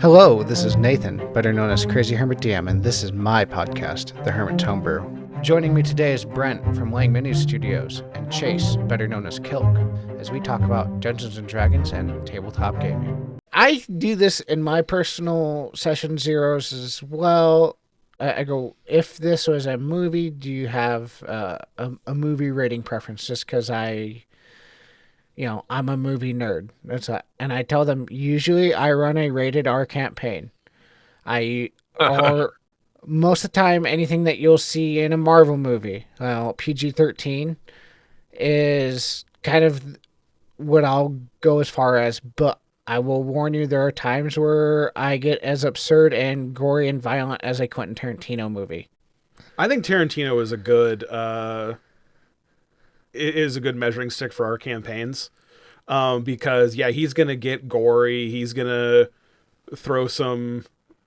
Hello, this is Nathan, better known as CrazyhermitDM, and this is my podcast, The Hermit's Homebrew. Joining me today is Brent from Lang Mini Studios, and Chase, better known as Kilk, as we talk about Dungeons & Dragons and tabletop gaming. I do this in my personal session zeros as well. I go, if this was a movie, do you have a movie rating preference? Just because I'm a movie nerd. And I tell them, usually I run a rated R campaign. Or most of the time, anything that you'll see in a Marvel movie, PG-13 is kind of what I'll go as far as, but I will warn you, there are times where I get as absurd and gory and violent as a Quentin Tarantino movie. I think Tarantino is a good measuring stick for our campaigns, because he's gonna get gory. He's gonna throw some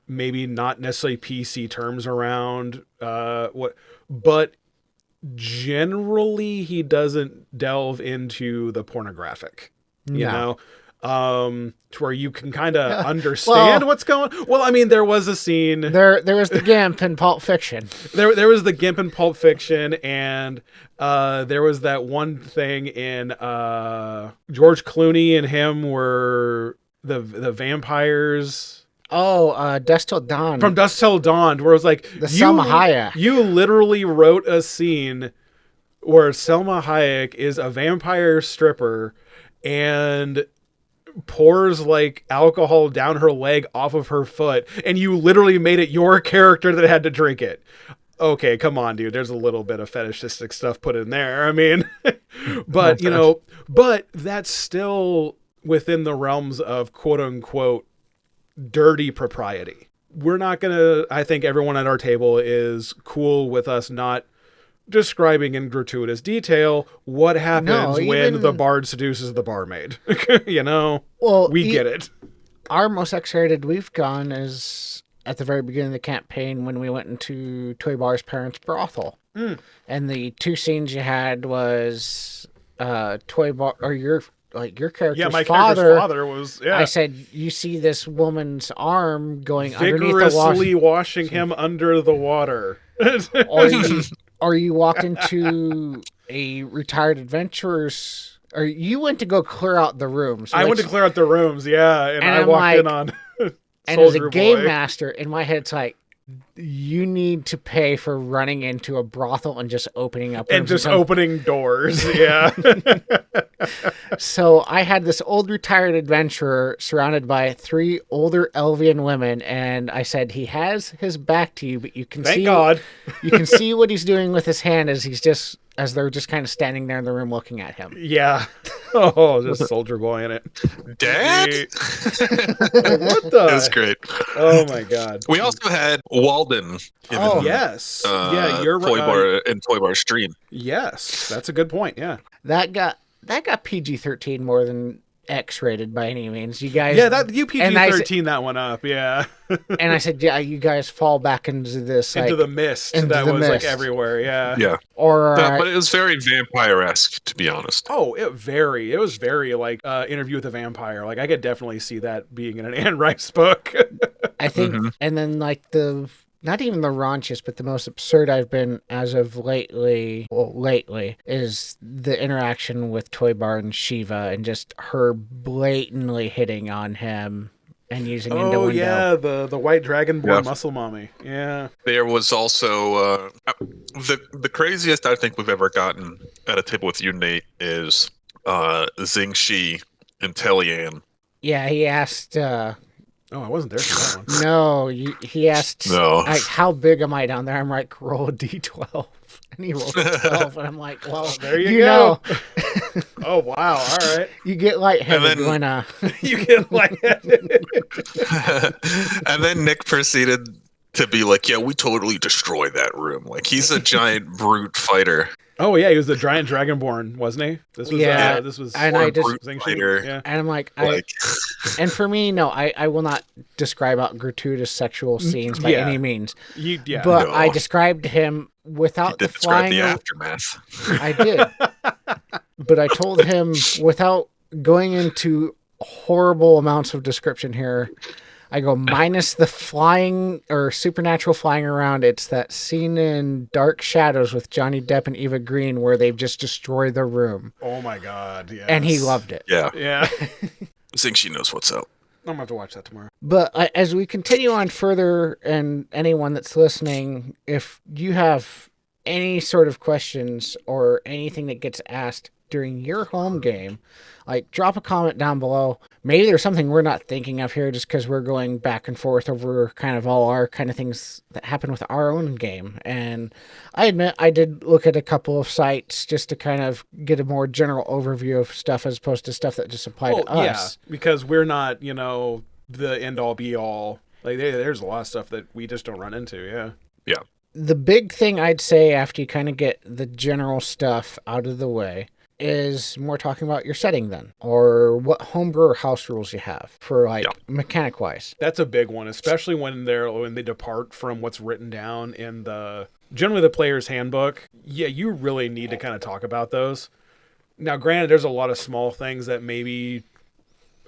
maybe not necessarily PC terms around. But generally he doesn't delve into the pornographic. You know. To where you can kind of understand what's going on. Well, I mean, there was a scene. There was the Gimp in Pulp Fiction. There was the Gimp in Pulp Fiction, and there was that one thing in George Clooney and him were the vampires. Dusk Till Dawn. From Dusk Till Dawn, where it was like the Selma Hayek. You literally wrote a scene where Selma Hayek is a vampire stripper and pours like alcohol down her leg off of her foot, and you literally made it your character that had to drink it. Okay, come on, dude. There's a little bit of fetishistic stuff put in there. I mean, but but that's still within the realms of quote unquote dirty propriety. We're not gonna, I think everyone at our table is cool with us not describing in gratuitous detail what happens when the bard seduces the barmaid. We get it. Our most X-rated we've gone is at the very beginning of the campaign when we went into Toy Bar's parents' brothel. And the two scenes you had was Toy Bar, or your character's my father. Character's father was. Yeah. I said, you see this woman's arm going underneath the vigorously washing him under the water. Or you walked into a retired adventurer's, or you went to go clear out the rooms. I went to clear out the rooms, yeah, and I walked in on and as a game master, in my head, it's like, you need to pay for running into a brothel and just opening up and just opening doors. Yeah. So I had this old retired adventurer surrounded by three older Elvian women, and I said, he has his back to you, but you can Thank God. You can see what he's doing with his hand as they're just kind of standing there in the room looking at him. Yeah. Oh, just Soldier Boy in it. Dad? What the? That's great. Oh my God. We also had Walden. Yes. You're Toy right. Bar and Toy Bar Stream. Yes, that's a good point. Yeah. That got PG-13 more than X-rated by any means. You guys. Yeah, you PG-13 that one up. Yeah. And I said, yeah, you guys fall back into this into the mist that was like everywhere. Yeah. Yeah. But it was very vampire-esque, to be honest. Oh, it was very like Interview with a Vampire. Like I could definitely see that being in an Anne Rice book. I think, and then like not even the raunchiest, but the most absurd I've been as of lately is the interaction with Toy Bar and Shiva and just her blatantly hitting on him and using window. Oh yeah, the white dragonborn muscle mommy. Yeah. There was also the craziest I think we've ever gotten at a table with you, Nate, is Zing Shi and Tellian. Yeah, he asked. Oh, I wasn't there for that one. No, he asked, like, how big am I down there? I'm like, roll a D12. And he rolled a 12. And I'm like, well, there you go. Oh, wow. All right. You get lightheaded when... You get lightheaded. And then Nick proceeded to be like, yeah, we totally destroy that room. Like, he's a giant brute fighter. Oh yeah, he was the giant dragonborn, wasn't he? This was and I just yeah. And I'm like and for me, no, I will not describe out gratuitous sexual scenes by any means. But I described him without the flying. The aftermath. I did, but I told him without going into horrible amounts of description here. I go, minus the flying or supernatural flying around. It's that scene in Dark Shadows with Johnny Depp and Eva Green where they've just destroyed the room. Oh my God, yes. And he loved it. Yeah. Yeah. I think she knows what's up. I'm going to have to watch that tomorrow. But as we continue on further, and anyone that's listening, if you have any sort of questions or anything that gets asked during your home game, like drop a comment down below. Maybe there's something we're not thinking of here just because we're going back and forth over kind of all our kind of things that happen with our own game. And I admit I did look at a couple of sites just to kind of get a more general overview of stuff as opposed to stuff that just apply to us. Yeah, because we're not, the end all be all. Like there's a lot of stuff that we just don't run into. Yeah. Yeah. The big thing I'd say after you kind of get the general stuff out of the way is more talking about your setting then, or what homebrew or house rules you have for mechanic wise. That's a big one, especially when they depart from what's written down in generally the player's handbook. Yeah, you really need to kind of talk about those. Now, granted, there's a lot of small things that maybe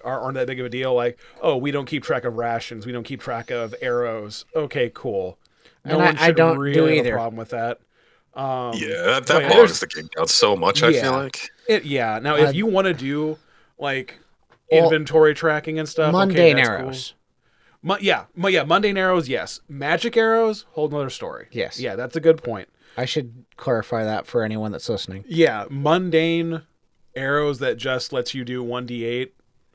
aren't that big of a deal, like, oh, we don't keep track of rations, we don't keep track of arrows. Okay, cool. No one should really have a problem with that. That bogs the game down so much, I feel like. Now, if you want to do, like, inventory tracking and stuff, mundane arrows. Cool. Mundane arrows, yes. Magic arrows, whole nother story. Yes. Yeah, that's a good point. I should clarify that for anyone that's listening. Yeah, mundane arrows that just lets you do 1d8.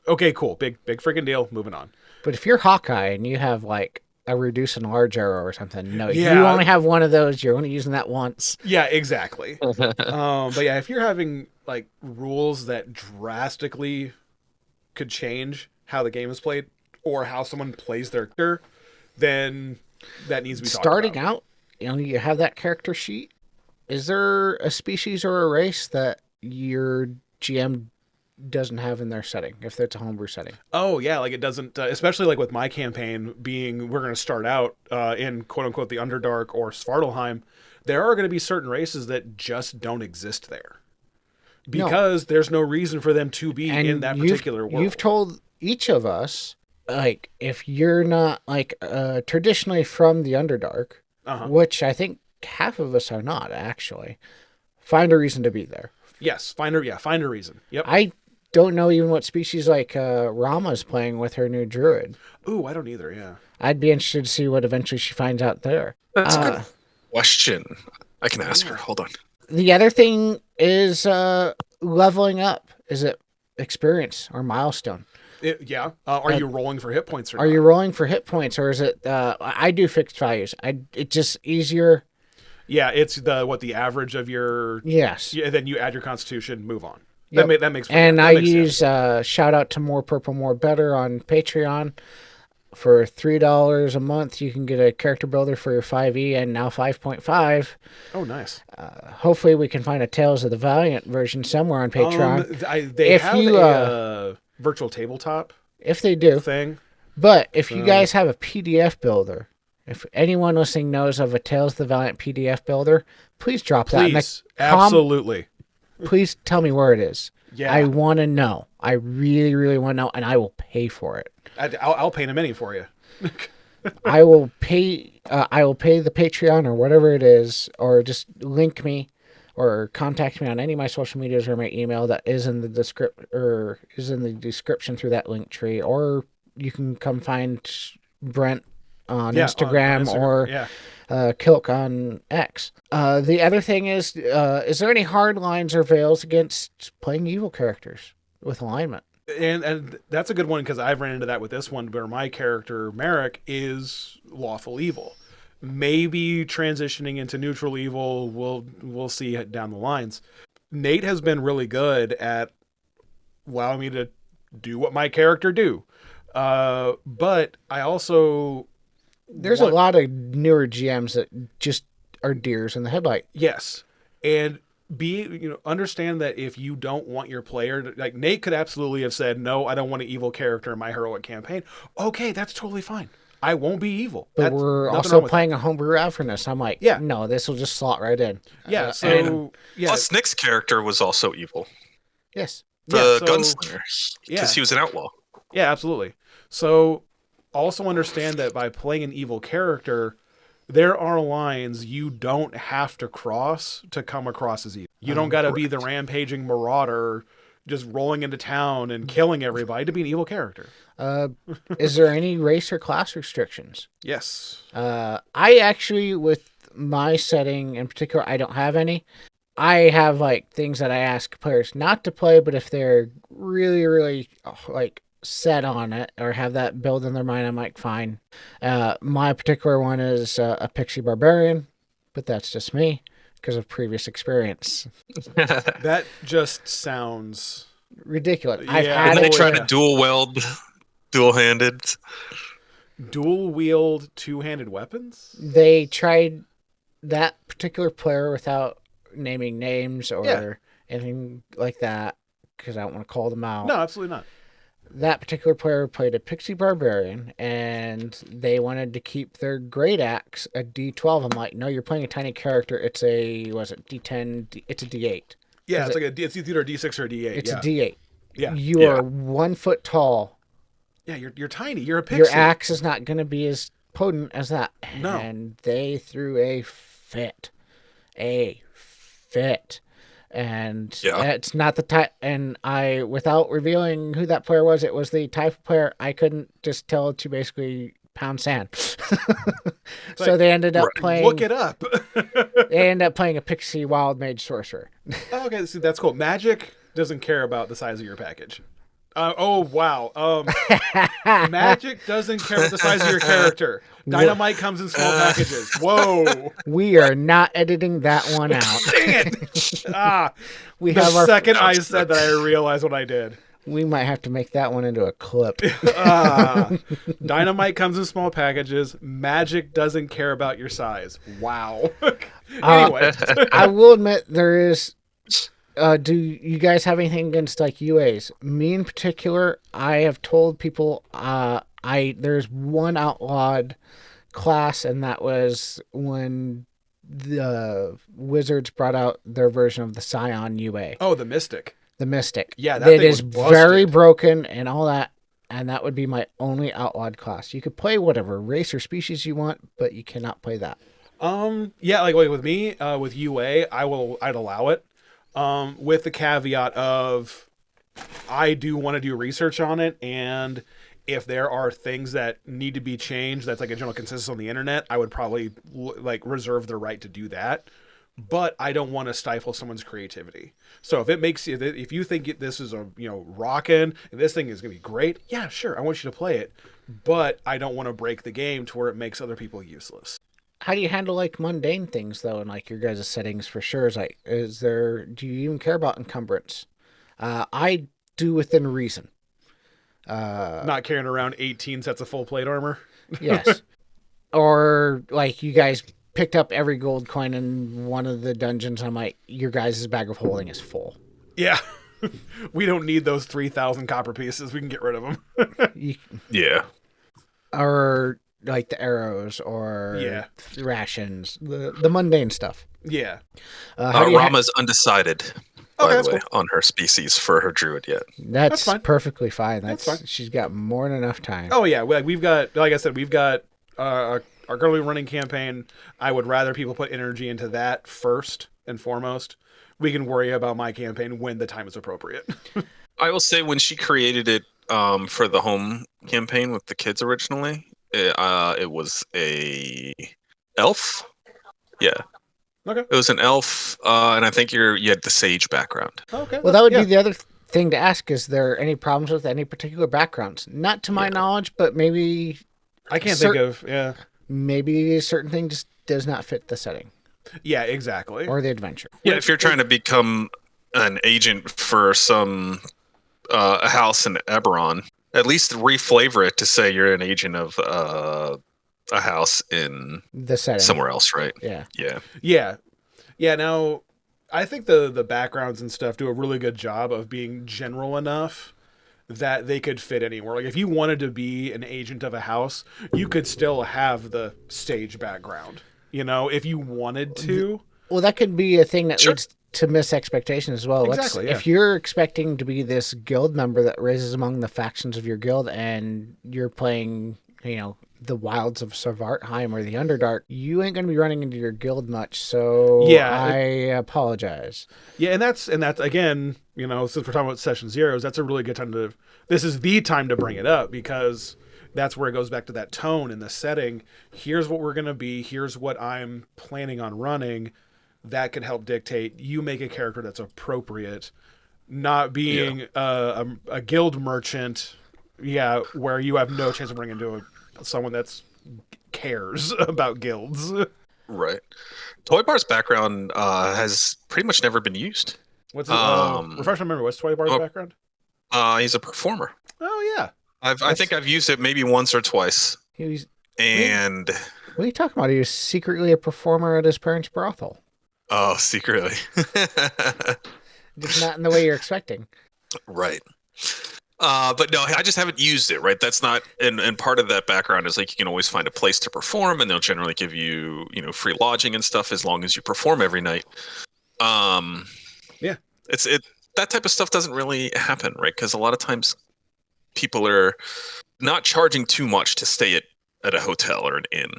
Okay, cool. Big freaking deal. Moving on. But if you're Hawkeye and you have, like, a reduce and large arrow or something. No, you only have one of those. You're only using that once. Yeah, exactly. But yeah, if you're having like rules that drastically could change how the game is played or how someone plays their character, then that needs to be starting out. You have that character sheet. Is there a species or a race that your GM doesn't have in their setting if it's a homebrew setting? Oh yeah, like it doesn't, especially like with my campaign being, we're going to start out in quote unquote the Underdark or Svartalheim. There are going to be certain races that just don't exist there because there's no reason for them to be in that particular world. You've told each of us, like, if you're not like traditionally from the Underdark, which I think half of us are not actually, find a reason to be there. Yes, find a reason. Yep. I don't know even what species like Rama's playing with her new druid. Ooh, I don't either, yeah. I'd be interested to see what eventually she finds out there. That's a good question. I can ask her. Hold on. The other thing is leveling up. Is it experience or milestone? Are you rolling for hit points or not? Are you rolling for hit points, or is it... I do fixed values. It's just easier... Yeah, it's the average of your... Yes. Yeah, then you add your constitution, move on. Yep. That makes sense. And I use shout out to More Purple More Better on Patreon. For $3 a month, you can get a character builder for your 5e and now 5.5. Oh, nice. Hopefully we can find a Tales of the Valiant version somewhere on Patreon. They have a virtual tabletop if they do thing. But if you guys have a PDF builder, if anyone listening knows of a Tales of the Valiant PDF builder, please drop that in the absolutely. Please tell me where it is. Yeah. I want to know. I really, really want to know, and I will pay for it. I'll paint a mini for you. I will pay the Patreon or whatever it is, or just link me or contact me on any of my social medias or my email that is in the description through that link tree, or you can come find Brent on Instagram or Kilk on X. The other thing is there any hard lines or veils against playing evil characters with alignment? And that's a good one, because I've ran into that with this one, where my character Merrick is lawful evil. Maybe transitioning into neutral evil, we'll see it down the lines. Nate has been really good at allowing me to do what my character do. But I also... There's a lot of newer GMs that just are deers in the headlight. Yes. And understand that if you don't want your player to, like, Nate could absolutely have said, no, I don't want an evil character in my heroic campaign. Okay, that's totally fine. I won't be evil. But we're also playing a homebrew Avernus. I'm like, no, this will just slot right in. Yeah. Plus, Nick's character was also evil. Yes. The gunslinger, because he was an outlaw. Yeah, absolutely. So also understand that by playing an evil character, there are lines you don't have to cross to come across as evil. You don't got to be the rampaging marauder just rolling into town and killing everybody to be an evil character. Is there any race or class restrictions? Yes. I actually, with my setting in particular, I don't have any. I have like things that I ask players not to play, but if they're really, really like set on it or have that build in their mind, I'm like, fine. My particular one is a pixie barbarian, but that's just me because of previous experience. That just sounds ridiculous. Yeah. I've had Didn't they it try with- to dual weld, dual-handed? dual wield two-handed weapons. They tried that particular player without naming names or anything like that because I don't want to call them out. No, absolutely not. That particular player played a pixie barbarian and they wanted to keep their great axe a D12. I'm like, no, you're playing a tiny character. It's a, was it D10? It's a D8. Yeah, it's it's either a D6 or a D8. It's a D8. Yeah. You are 1 foot tall. Yeah, you're titiny. You're a pixie. Your axe is not going to be as potent as that. No. And they threw a fit. And it's not the type, and I, without revealing who that player was, it was the type of player I couldn't just tell to basically pound sand. So they ended up playing. Look it up. They ended up playing a pixie wild mage sorcerer. Okay, see, that's cool. Magic doesn't care about the size of your package. Oh, wow. Magic doesn't care about the size of your character. Dynamite comes in small packages. Whoa. We are not editing that one out. Dang it. We The have our. second I said that, I realized what I did. We might have to make that one into a clip. Dynamite comes in small packages. Magic doesn't care about your size. Wow. Anyway. I will admit there is. Do you guys have anything against like UAs? Me in particular, I have told people there's one outlawed class, and that was when the Wizards brought out their version of the Scion UA. Oh, the Mystic. The Mystic. Yeah, that thing is was busted. very broken and all that, and that would be my only outlawed class. You could play whatever race or species you want, but you cannot play that. Yeah, like with me, with UA, I'd allow it. With the caveat of I do want to do research on it, and if there are things that need to be changed, that's like a general consensus on the internet, I would probably like reserve the right to do that. But I don't want to stifle someone's creativity. So if you think this is a rockin', and this thing is gonna be great, yeah, sure, I want you to play it. But I don't want to break the game to where it makes other people useless. How do you handle like mundane things though, in like your guys' settings for sure? Do you even care about encumbrance? I do within reason. Not carrying around 18 sets of full plate armor. Yes. Or like you guys picked up every gold coin in one of the dungeons. I'm like, your guys' bag of holding is full. Yeah. We don't need those 3,000 copper pieces. We can get rid of them. Yeah. Or like the arrows or rations, the mundane stuff. Yeah. Rama's undecided, by the way, cool. on her species for her druid yet. That's fine. perfectly fine. That's fine. She's got more than enough time. Oh, yeah. We've got, like I said, our currently running campaign. I would rather people put energy into that first and foremost. We can worry about my campaign when the time is appropriate. I will say when she created it for the home campaign with the kids originally, it was a elf. Yeah. Okay. It was an elf, and I think you had the sage background. Okay. Well, that would be the other thing to ask. Is there any problems with any particular backgrounds? Not to my knowledge, but maybe I can't think of, maybe a certain thing just does not fit the setting. Yeah, exactly. Or the adventure. Yeah, if you're trying to become an agent for some a house in Eberron, at least reflavor it to say you're an agent of a house in the setting somewhere else, right? Yeah. Yeah. Now, I think the backgrounds and stuff do a really good job of being general enough that they could fit anywhere. Like if you wanted to be an agent of a house, you could still have the stage background. If you wanted to. Well, that could be a thing that leads to miss expectations as well. Exactly. If you're expecting to be this guild member that raises among the factions of your guild, and you're playing the wilds of Svartalfheim or the Underdark, you ain't going to be running into your guild much. So I apologize. Yeah, and that's again, since we're talking about session zeros, that's a really good time this is the time to bring it up, because that's where it goes back to that tone and the setting. Here's what we're going to be. Here's what I'm planning on running. That can help dictate. You make a character that's appropriate, not being a guild merchant. Yeah, where you have no chance of bringing into someone that's cares about guilds. Right. Toy Bar's background has pretty much never been used. What's refresh my memory? What's Toy Bar's background? He's a performer. Oh yeah. I think I've used it maybe once or twice. What are you talking about? He was secretly a performer at his parents' brothel. Oh, secretly. Just not in the way you're expecting. Right. But no, I just haven't used it, right? That's not, and part of that background is like you can always find a place to perform, and they'll generally give you, free lodging and stuff as long as you perform every night. Yeah. That type of stuff doesn't really happen, right? Because a lot of times people are not charging too much to stay at a hotel or an inn.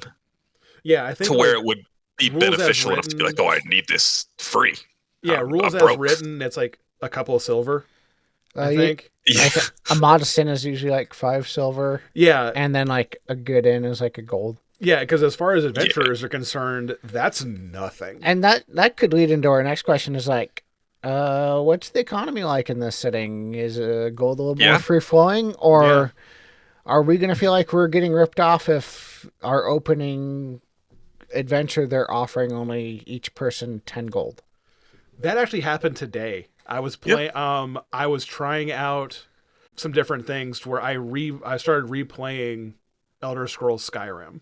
Yeah, I think to where it would be beneficial enough to be like, oh, I need this free. Yeah, rules as written, it's like a couple of silver. I think. Yeah. Like a modest inn is usually like 5 silver. Yeah. And then like a good inn is like a gold. Yeah, because as far as adventurers are concerned, that's nothing. And that could lead into our next question is like, what's the economy like in this setting? Is gold a little more free flowing, or are we going to feel like we're getting ripped off if our opening adventure they're offering only each person 10 gold? That actually happened today. I was playing. I was trying out some different things to where I started replaying Elder Scrolls Skyrim,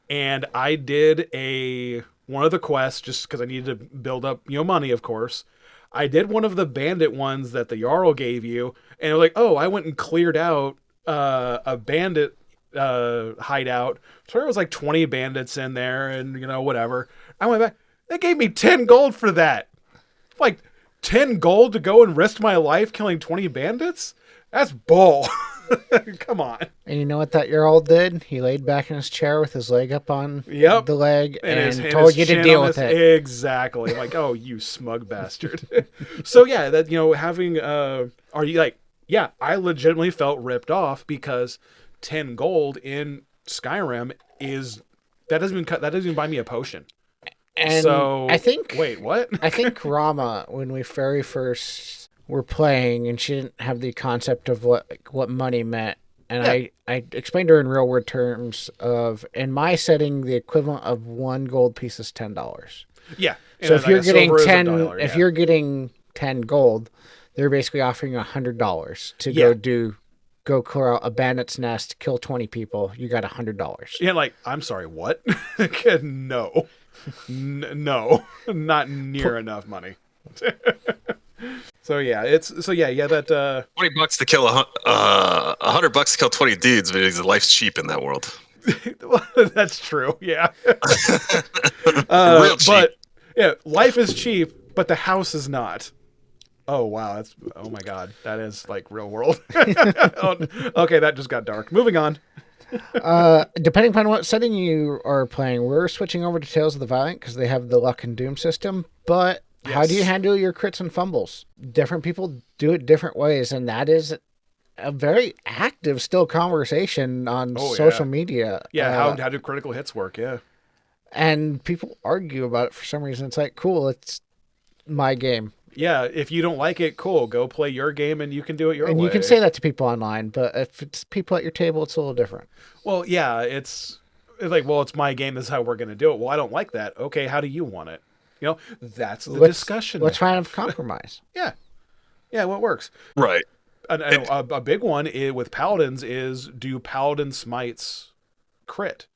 and I did one of the quests just because I needed to build up money, of course. I did one of the bandit ones that the Jarl gave you, and it was like, oh, I went and cleared out a bandit hideout. So there was like 20 bandits in there, and whatever. I went back. They gave me 10 gold for that. Like 10 gold to go and risk my life killing 20 bandits? That's bull. Come on. And you know what that Jarl did? He laid back in his chair with his leg up on the leg and told you to deal with it. Exactly. Like, oh, you smug bastard. So yeah, that having are you like, yeah, I legitimately felt ripped off because 10 gold in Skyrim that doesn't even buy me a potion. And so I think wait, what? I think Rama, when we very first were playing, and she didn't have the concept of what money meant, and I explained to her in real world terms of, in my setting, the equivalent of 1 gold piece is $10. Yeah. So if you're getting 10, if you're getting 10 gold, they're basically offering $100 to go clear out a bandit's nest, kill 20 people. You got $100. Yeah, like, I'm sorry, what? No. No, not near enough money. So yeah, that $20 to kill $100 to kill 20 dudes, because life's cheap in that world. That's true. Yeah. Real cheap. But yeah, life is cheap, but the house is not. Oh wow, oh my god, that is like real world. Okay, that just got dark. Moving on. Depending upon what setting you are playing, we're switching over to Tales of the Valiant because they have the Luck and Doom system. But how do you handle your crits and fumbles? Different people do it different ways, and that is a very active still conversation on social media. Yeah, how do critical hits work? Yeah. And people argue about it for some reason. It's like, cool, it's my game. Yeah, if you don't like it, cool. Go play your game and you can do it your way. And you can say that to people online, but if it's people at your table, it's a little different. Well, yeah, it's like, well, it's my game. This is how we're going to do it. Well, I don't like that. Okay, how do you want it? That's the discussion. Let's try to compromise. Yeah. Yeah, what works. Right. And a big one with paladins is, do paladin smites crit?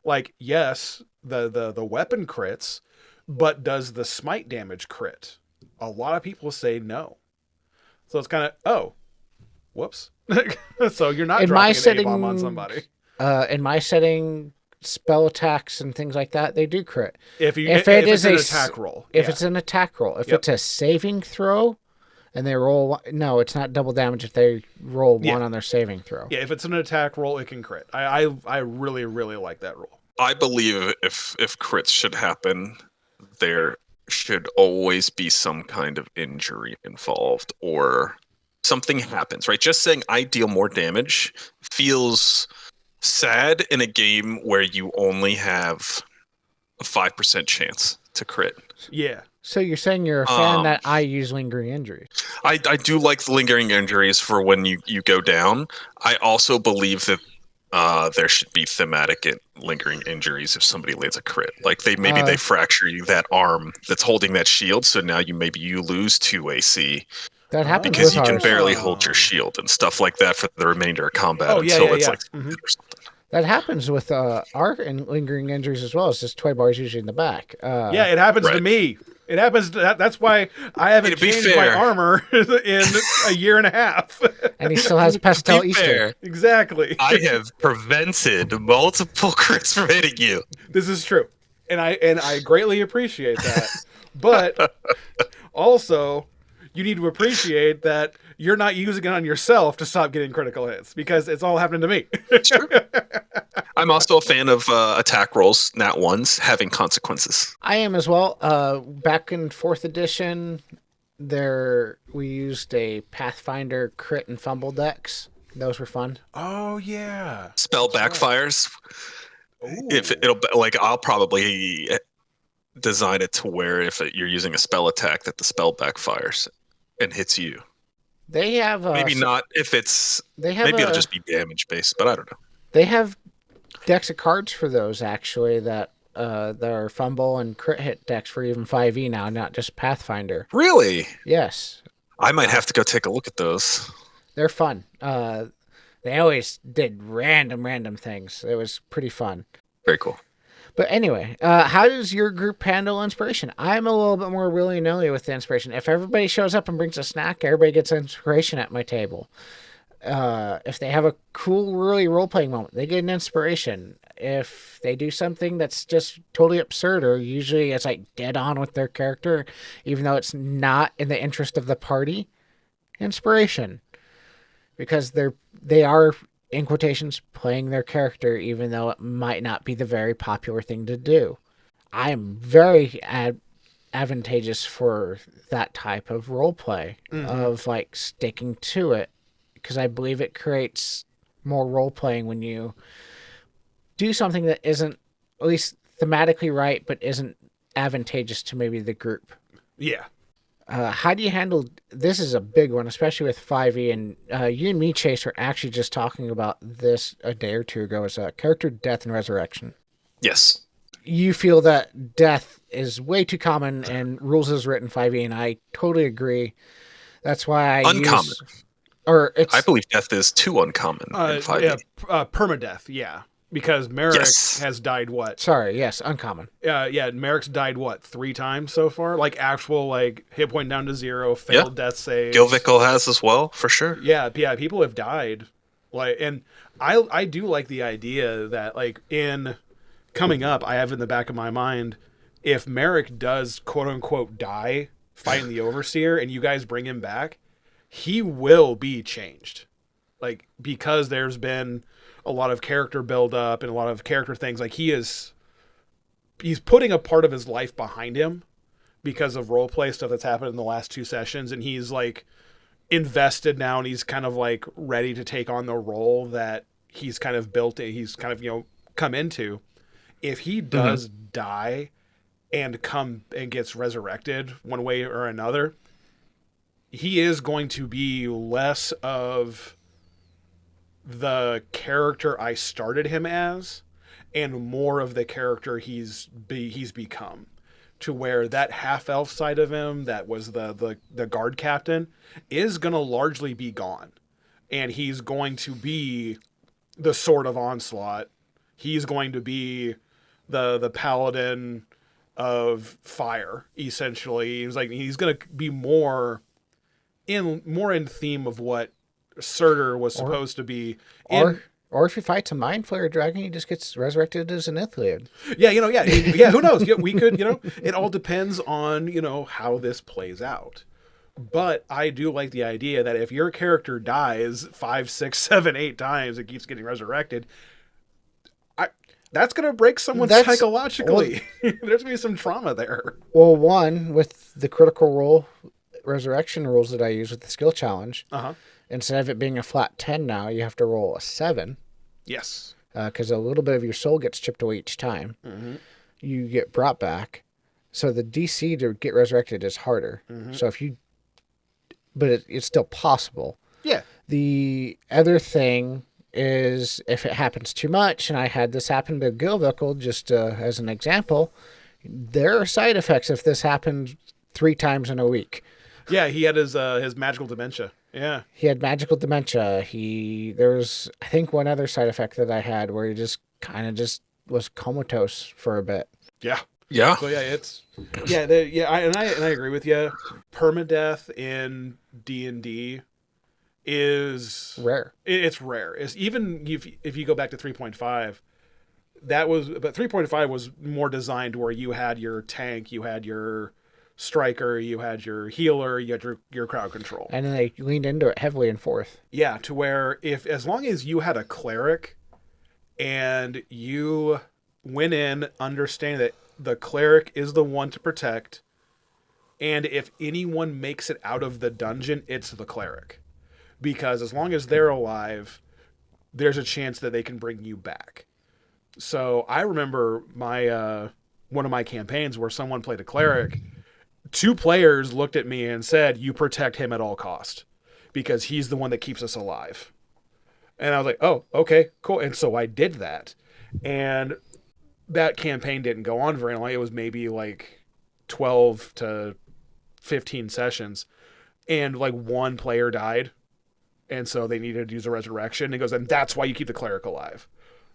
Like, yes, the weapon crits, but does the smite damage crit? A lot of people say no. So it's kind of, whoops. So you're not dropping an A-bomb on somebody. In my setting, spell attacks and things like that, they do crit. If it's an attack roll. If it's an attack roll. If it's a saving throw, And they roll. No, it's not double damage if they roll Yeah. 1 on their saving throw. Yeah, if it's an attack roll, it can crit. I really, really like that roll. I believe if crits should happen, there should always be some kind of injury involved or something happens, right? Just saying I deal more damage feels sad in a game where you only have a 5% chance to crit. Yeah. So you're saying you're a fan that I use lingering injuries. I do like the lingering injuries for when you go down. I also believe that there should be thematic lingering injuries if somebody lands a crit. Like they fracture you that arm that's holding that shield, so now you lose 2 AC. That happens Because with you can ours. barely hold your shield and stuff like that for the remainder of combat Oh, yeah, until yeah, it's yeah. like Mhm. or something. That happens with our lingering injuries as well. It's just toy bars usually in the back. Yeah, it happens to Right. me. It happens. That's why I haven't To be changed my fair. armor in a year and a half. And he still has pastel Be Easter. fair, Exactly. I have prevented multiple crits from hitting you. This is true, and I greatly appreciate that. But also, you need to appreciate that you're not using it on yourself to stop getting critical hits because it's all happening to me. It's true. I'm also a fan of attack rolls, nat ones, having consequences. I am as well. Back in 4th edition, we used a Pathfinder crit and fumble decks. Those were fun. Oh yeah. Spell backfires. Ooh. I'll probably design it to where if you're using a spell attack that the spell backfires and hits you. They have Maybe not if it's maybe it'll just be damage based, but I don't know. They have decks of cards for those actually that are fumble and crit hit decks for even 5e now, not just Pathfinder. Really? Yes, I might have to go take a look at those. they're fun. They always did random things. It was pretty fun. Very cool. But anyway, how does your group handle inspiration? I'm a little bit more willy-nilly with the inspiration. If everybody shows up and brings a snack, everybody gets inspiration at my table. If they have a cool, really role-playing moment, they get an inspiration. If they do something that's just totally absurd or usually it's like dead on with their character, even though it's not in the interest of the party, inspiration. Because they are, in quotations, playing their character, even though it might not be the very popular thing to do. I am very advantageous for that type of role play, of like sticking to it, because I believe it creates more role playing when you do something that isn't at least thematically right, but isn't advantageous to maybe the group. Yeah. How do you handle this? Is a big one, especially with 5e, and you and me, Chase, were actually just talking about this a day or two ago. Is character death and resurrection. Yes. You feel that death is way too common and rules as written 5e, and I totally agree. That's why I Uncommon. I I believe death is too uncommon in 5e. Yeah, permadeath. Yeah, because Merrick Yes. has died what? Sorry, yes, uncommon. Yeah, Merrick's died what? 3 times so far? Like actual like hit point down to 0, failed death saves. Gilvickle has as well, for sure. Yeah, people have died. Like, and I do like the idea that like in coming up, I have in the back of my mind, if Merrick does quote unquote die fighting the Overseer, and you guys bring him back, he will be changed. Like, because there's been a lot of character build up and a lot of character things. Like, he's putting a part of his life behind him because of roleplay stuff that's happened in the last 2 sessions, and he's like invested now, and he's kind of like ready to take on the role that he's kind of built. He's kind of come into. If he does die and gets resurrected one way or another, he is going to be less of the character I started him as and more of the character he's become, to where that half-elf side of him that was the guard captain is going to largely be gone, and he's going to be the Sword of Onslaught. He's going to be the paladin of fire, essentially. He's going to be more in theme of what Surtur was supposed to be. Or if he fights a Mind Flayer dragon, he just gets resurrected as an Ithliid. Yeah, who knows? Yeah, we could, it all depends on, how this plays out. But I do like the idea that if your character dies 5, 6, 7, 8 times and keeps getting resurrected, that's going to break someone psychologically. There's going to be some trauma there. Well, one, with the critical role resurrection rules that I use with the skill challenge, instead of it being a flat 10 now, you have to roll a 7. Yes. Because a little bit of your soul gets chipped away each time. Mm-hmm. You get brought back. So the DC to get resurrected is harder. Mm-hmm. So but it's still possible. Yeah. The other thing is if it happens too much, and I had this happen to Gilvickle just as an example, there are side effects if this happened 3 times in a week. Yeah, he had his magical dementia. Yeah. He had magical dementia. There was, I think, one other side effect that I had where he just kind of just was comatose for a bit. Yeah. Yeah. So I agree with you. Permadeath in D&D is rare. It's rare. It's even if you go back to 3.5, but 3.5 was more designed where you had your tank, you had your striker, you had your healer, you had your crowd control. And then they leaned into it heavily in 4th. Yeah, to where as long as you had a cleric and you went in understanding that the cleric is the one to protect, and if anyone makes it out of the dungeon, it's the cleric. Because as long as they're alive, there's a chance that they can bring you back. So I remember one of my campaigns where someone played a cleric. 2 players looked at me and said, "You protect him at all cost because he's the one that keeps us alive." And I was like, "Oh, okay, cool." And so I did that. And that campaign didn't go on very long. It was maybe like 12 to 15 sessions. And like 1 player died. And so they needed to use a resurrection. And he goes, and that's why you keep the cleric alive.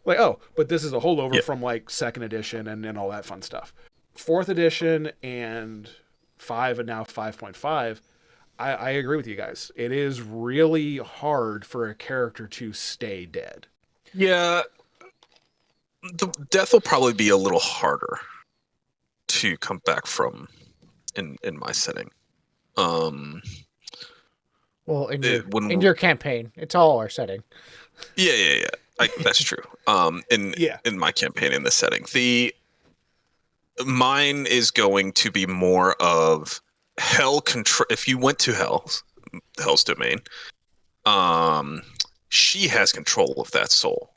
Like, oh, but this is a holdover from like 2nd edition and all that fun stuff. 4th edition and 5 and now 5.5, I agree with you guys. It is really hard for a character to stay dead. Yeah. The death will probably be a little harder to come back from in my setting. Well, in your campaign, it's all our setting. Yeah. That's true. In my campaign in this setting, mine is going to be more of hell control. If you went to Hell's domain, she has control of that soul.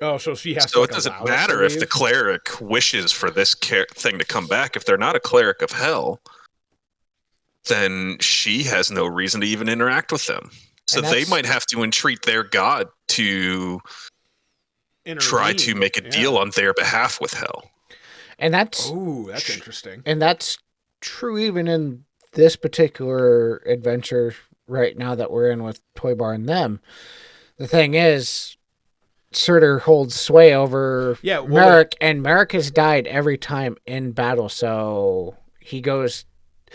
Oh, so she has. So it doesn't matter if the cleric wishes for this thing to come back. If they're not a cleric of hell, then she has no reason to even interact with them. So they might have to entreat their god to try to make a deal on their behalf with hell. And that's interesting. And that's true even in this particular adventure right now that we're in with Toy Bar and them. The thing is, Surtur holds sway over Merrick, and Merrick has died every time in battle, so he goes...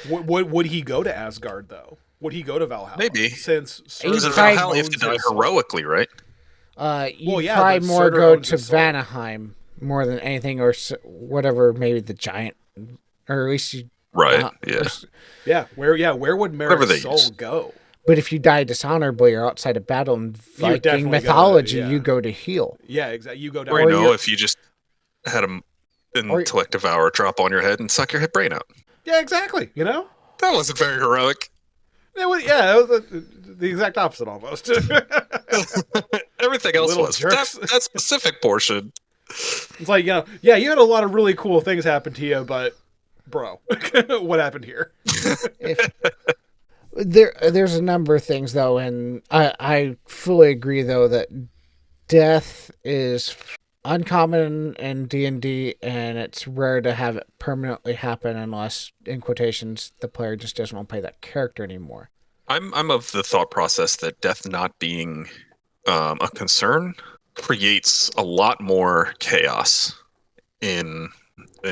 Would he go to Asgard, though? Would he go to Valhalla? Maybe. Since Surtur in Valhalla, you have to die heroically, right? Probably more go to Vanaheim more than anything, or whatever, maybe the giant, or at least... Right, where would Merrick's soul go? But if you die dishonorably or outside of battle in Viking mythology, you go to heal. Yeah, exactly. You go to... Or if you just had an intellect devour drop on your head and suck your brain out. Yeah, exactly. You know? That wasn't very heroic. That was the exact opposite almost. Everything else was. That specific portion. It's like, you had a lot of really cool things happen to you, but, bro, what happened here? There's a number of things, though, and I fully agree, though, that death is uncommon in D&D, and it's rare to have it permanently happen unless, in quotations, the player just doesn't want to play that character anymore. I'm of the thought process that death not being a concern creates a lot more chaos in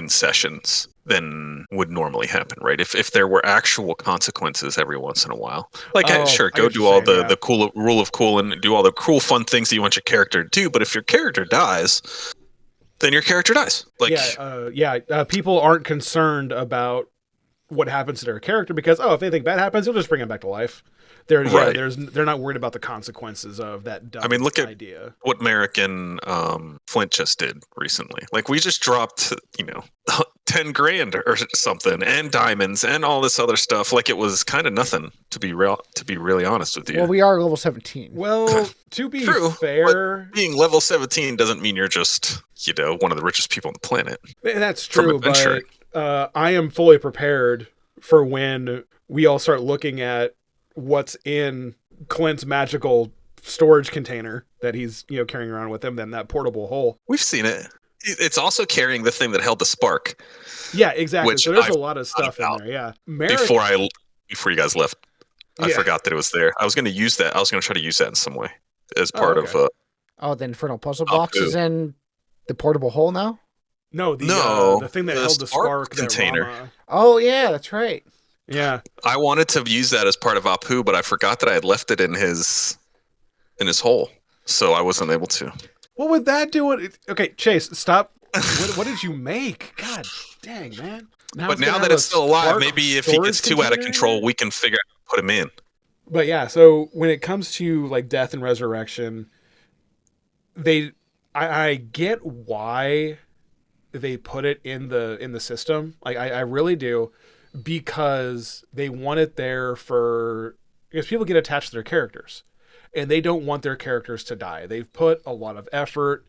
sessions than would normally happen, right? If there were actual consequences every once in a while. Like, sure, go do all the cool rule of cool and do all the cool fun things that you want your character to do, but if your character dies, then your character dies. Like, people aren't concerned about what happens to their character because, if anything bad happens, you'll just bring him back to life. They're not worried about the consequences of that dumb look idea. At what Merrick and Flint just did recently. Like, we just dropped, 10 grand or something, and diamonds and all this other stuff. Like, it was kind of nothing, to be really honest with you. Well, we are level 17. Well, to be True, fair, being level 17 doesn't mean you're just, one of the richest people on the planet. That's true, but I am fully prepared for when we all start looking at what's in Clint's magical storage container that he's carrying around with him, then that portable hole. We've seen it. It's also carrying the thing that held the spark. Yeah, exactly. So there's a lot of stuff in there. Yeah. Before you guys left, I forgot that it was there. I was going to use that. I was going to try to use that in some way as part of. The infernal puzzle box is in the portable hole now. No, the thing that held the spark container. Oh yeah, that's right. Yeah, I wanted to use that as part of Apu, but I forgot that I had left it in his hole, so I wasn't able to. What would that do? Okay, Chase, stop. What did you make? God dang, man. Now that it's still alive, maybe if he gets too out of control, we can figure out how to put him in. But yeah, so when it comes to like death and resurrection, I get why they put it in the system. Like I really do. Because they want it there because people get attached to their characters and they don't want their characters to die. They've put a lot of effort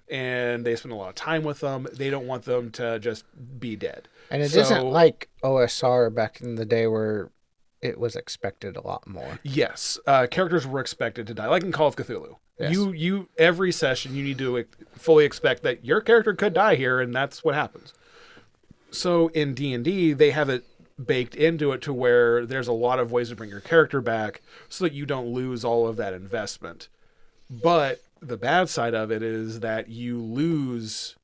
and they spend a lot of time with them. They don't want them to just be dead. And it isn't like OSR back in the day where it was expected a lot more. Yes. Characters were expected to die. Like in Call of Cthulhu. Yes. You every session you need to fully expect that your character could die here, and that's what happens. So in D&D, they have it baked into it to where there's a lot of ways to bring your character back so that you don't lose all of that investment. But the bad side of it is that you lose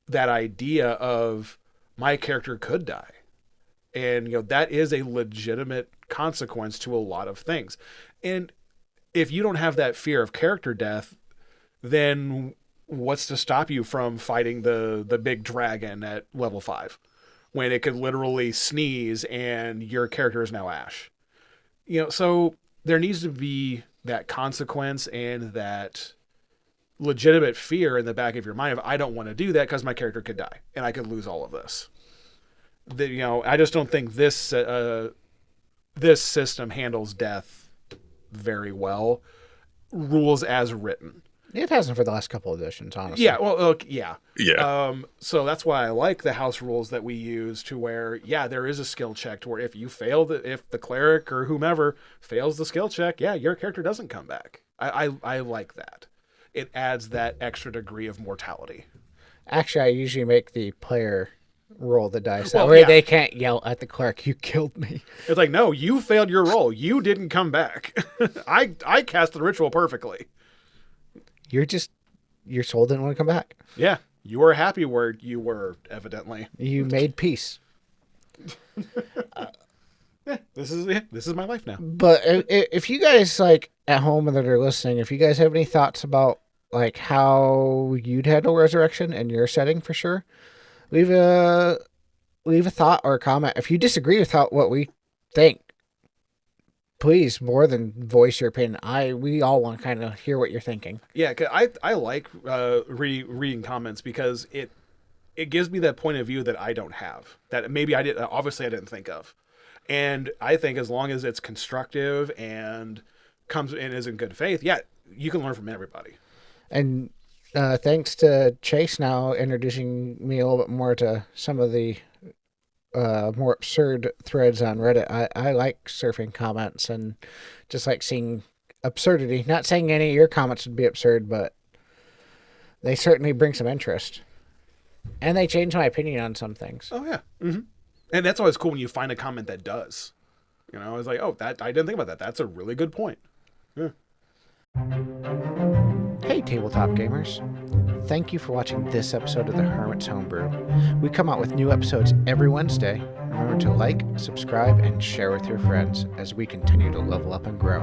that idea of my character could die. And, that is a legitimate consequence to a lot of things. And if you don't have that fear of character death, then what's to stop you from fighting the big dragon at level 5? When it could literally sneeze and your character is now Ash. So there needs to be that consequence and that legitimate fear in the back of your mind of, I don't want to do that because my character could die and I could lose all of this. I just don't think this system handles death very well. Rules as written. It hasn't for the last couple of editions, honestly. Yeah, well, look, yeah. Yeah. So that's why I like the house rules that we use to where, there is a skill check to where if the cleric or whomever fails the skill check, your character doesn't come back. I like that. It adds that extra degree of mortality. Actually, I usually make the player roll the dice. That way they can't yell at the cleric, you killed me. It's like, no, you failed your roll. You didn't come back. I cast the ritual perfectly. Your soul didn't want to come back. Yeah. You were happy where you were, evidently. You made peace. This is my life now. But if you guys at home and that are listening, if you guys have any thoughts about how you'd handle resurrection in your setting, for sure, leave a thought or a comment. If you disagree with what we think, please, more than voice your opinion. We all want to kind of hear what you're thinking. Yeah, 'cause I like reading comments because it gives me that point of view that I don't have, that maybe I didn't think of. And I think as long as it's constructive and comes in is in good faith, you can learn from everybody. And thanks to Chase now introducing me a little bit more to some of the more absurd threads on Reddit. I like surfing comments and just like seeing absurdity. Not saying any of your comments would be absurd, but they certainly bring some interest. And they change my opinion on some things. Oh, yeah. Mm-hmm. And that's always cool when you find a comment that does. It's like, I didn't think about that. That's a really good point. Yeah. Hey, tabletop gamers. Thank you for watching this episode of the Hermit's Homebrew. We come out with new episodes every Wednesday. Remember to like, subscribe, and share with your friends as we continue to level up and grow.